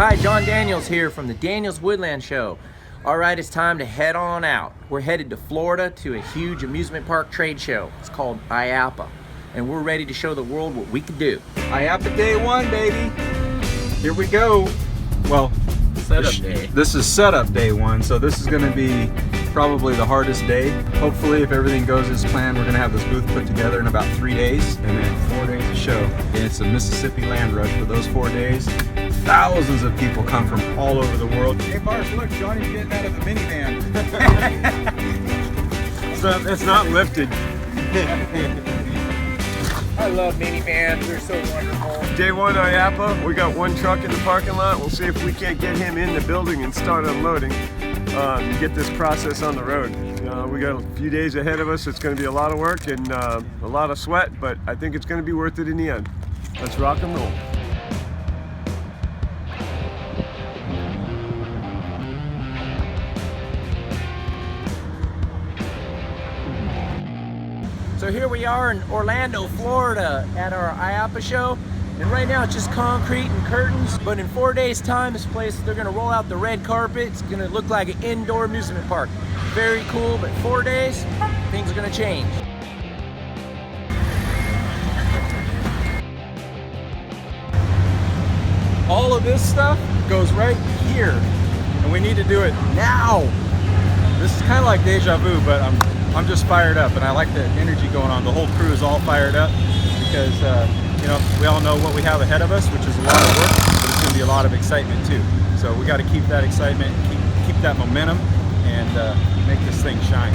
Hi, John Daniels here from the Daniels Woodland Show. All right, it's time to head on out. We're headed to Florida to a huge amusement park trade show. It's called IAAPA, and we're ready to show the world what we can do. IAAPA day one, baby. Here we go. Well, Setup day. This is setup day one, so this is going to be probably the hardest day. Hopefully, if everything goes as planned, we're going to have this booth put together in about 3 days, and then 4 days of show. And it's a Mississippi land rush for those 4 days. Thousands of people come from all over the world. Hey, Mark, look, Johnny's getting out of the minivan. So it's not lifted. I love minivans, they're so wonderful. Day one IAAPA, we got one truck in the parking lot. We'll see if we can't get him in the building and start unloading and get this process on the road. We got a few days ahead of us. It's going to be a lot of work and a lot of sweat, but I think it's going to be worth it in the end. Let's rock and roll. So here we are in Orlando, Florida at our IAAPA show. And right now it's just concrete and curtains. But in 4 days time, this place, they're gonna roll out the red carpet. It's gonna look like an indoor amusement park. Very cool, but 4 days, things are gonna change. All of this stuff goes right here, and we need to do it now. This is kind of like deja vu, but I'm just fired up, and I like the energy going on. The whole crew is all fired up because you know, we all know what we have ahead of us, which is a lot of work, but it's going to be a lot of excitement too. So we got to keep that excitement, keep that momentum, and make this thing shine.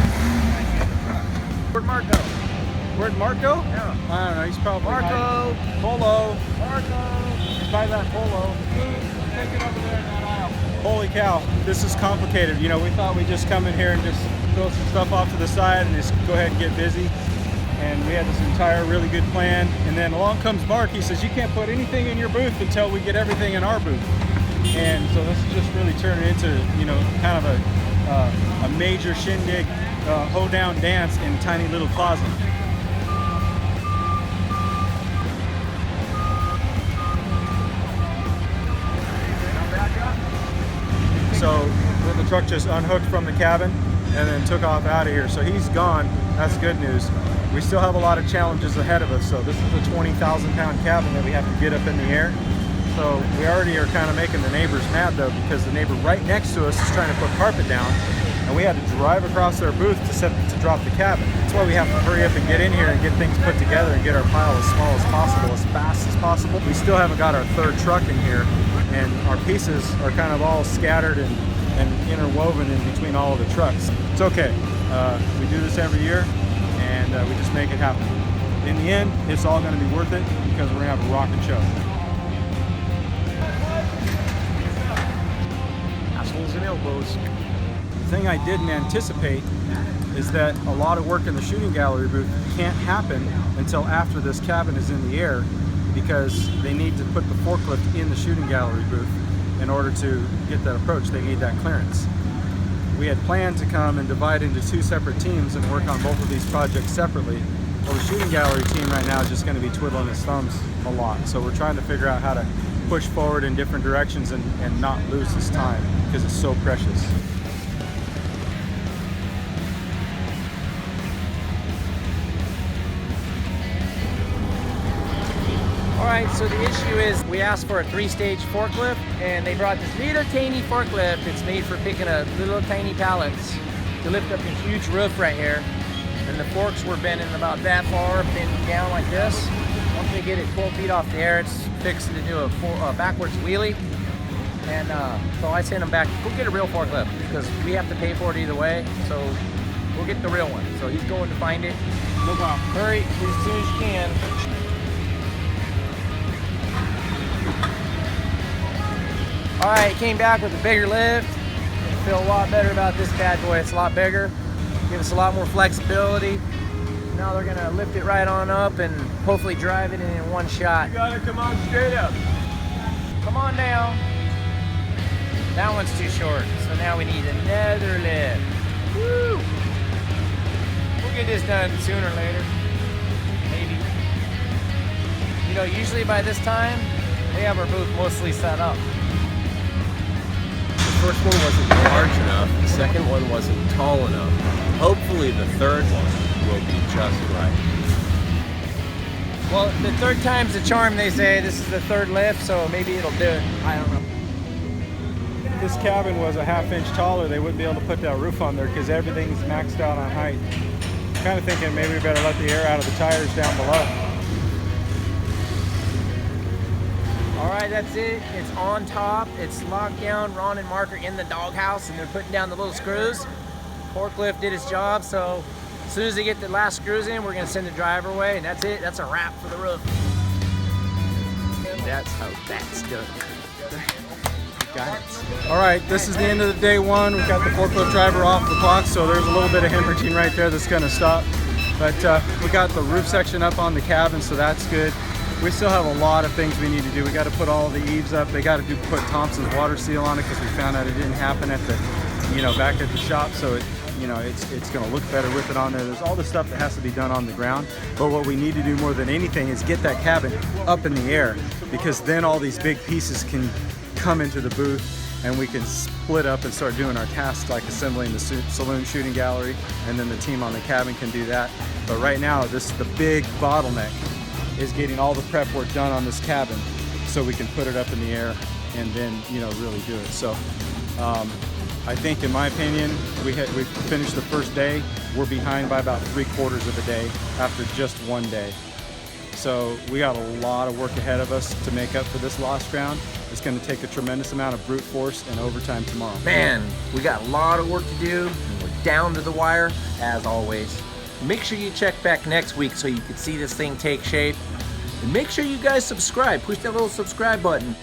Where'd Marco? Where'd Marco? Yeah. I don't know. He's probably Marco! Polo. Marco! He's by that polo. Take it over there in that aisle. Holy cow, this is complicated. You know, we thought we'd just come in here and just throw some stuff off to the side and just go ahead and get busy. And we had this entire really good plan. And then along comes Mark. He says, you can't put anything in your booth until we get everything in our booth. And so this is just really turning into, you know, kind of a major shindig, hoedown dance in a tiny little closet. So the truck just unhooked from the cabin and then took off out of here. So he's gone. That's good news. We still have a lot of challenges ahead of us. So this is a 20,000 pound cabin that we have to get up in the air. So we already are kind of making the neighbors mad though, because the neighbor right next to us is trying to put carpet down, and we had to drive across their booth to drop the cabin. That's why we have to hurry up and get in here and get things put together and get our pile as small as possible, as fast as possible. We still haven't got our third truck in here, and our pieces are kind of all scattered and interwoven in between all of the trucks. It's okay. We do this every year, and we just make it happen. In the end, it's all going to be worth it because we're going to have a rockin' show. Assholes and elbows. The thing I didn't anticipate is that a lot of work in the shooting gallery booth can't happen until after this cabin is in the air, because they need to put the forklift in the shooting gallery booth in order to get that approach. They need that clearance. We had planned to come and divide into 2 separate teams and work on both of these projects separately. Well, the shooting gallery team right now is just going to be twiddling its thumbs a lot. So we're trying to figure out how to push forward in different directions and not lose this time, because it's so precious. Alright, so the issue is we asked for a 3-stage forklift, and they brought this little tiny forklift. It's made for picking up little tiny pallets to lift up a huge roof right here. And the forks were bending about that far, bending down like this. Once they get it 12 feet off the air, it's fixing to do a backwards wheelie. And so I sent them back, go get a real forklift, because we have to pay for it either way. So we'll get the real one. So he's going to find it. No problem. Hurry as soon as you can. All right, came back with a bigger lift. I feel a lot better about this bad boy. It's a lot bigger, give us a lot more flexibility. Now they're gonna lift it right on up and hopefully drive it in one shot. You gotta come on straight up. Come on down. That one's too short, so now we need another lift. Woo! We'll get this done sooner or later, maybe. You know, usually by this time, they have our booth mostly set up. first one wasn't large enough, the second one wasn't tall enough. Hopefully the third one will be just right. Well, the third time's the charm, they say. This is the third lift, so maybe it'll do it. I don't know. If this cabin was a half-inch taller, they wouldn't be able to put that roof on there because everything's maxed out on height. Kind of thinking maybe we better let the air out of the tires down below. All right, that's it. It's on top. It's locked down. Ron and Mark are in the doghouse, and they're putting down the little screws. Forklift did its job, so as soon as they get the last screws in, we're gonna send the driver away, and that's it. That's a wrap for the roof. And that's how that's done. Got it. All right, this is the end of the day one. We've got the forklift driver off the clock, so there's a little bit of hemorrhaging right there that's gonna stop. But we got the roof section up on the cabin, so that's good. We still have a lot of things we need to do. We got to put all the eaves up. They got to put Thompson's water seal on it because we found out it didn't happen at the, back at the shop. So it, it's going to look better with it on there. There's all the stuff that has to be done on the ground. But what we need to do more than anything is get that cabin up in the air, because then all these big pieces can come into the booth and we can split up and start doing our tasks like assembling the saloon shooting gallery, and then the team on the cabin can do that. But right now, this is the big bottleneck, is getting all the prep work done on this cabin so we can put it up in the air and then really do it. So I think, in my opinion, we finished the first day. We're behind by about 3/4 of a day after just one day. So we got a lot of work ahead of us to make up for this lost ground. It's going to take a tremendous amount of brute force and overtime tomorrow. Man, we got a lot of work to do, and we're down to the wire, as always. Make sure you check back next week so you can see this thing take shape. And make sure you guys subscribe. Push that little subscribe button.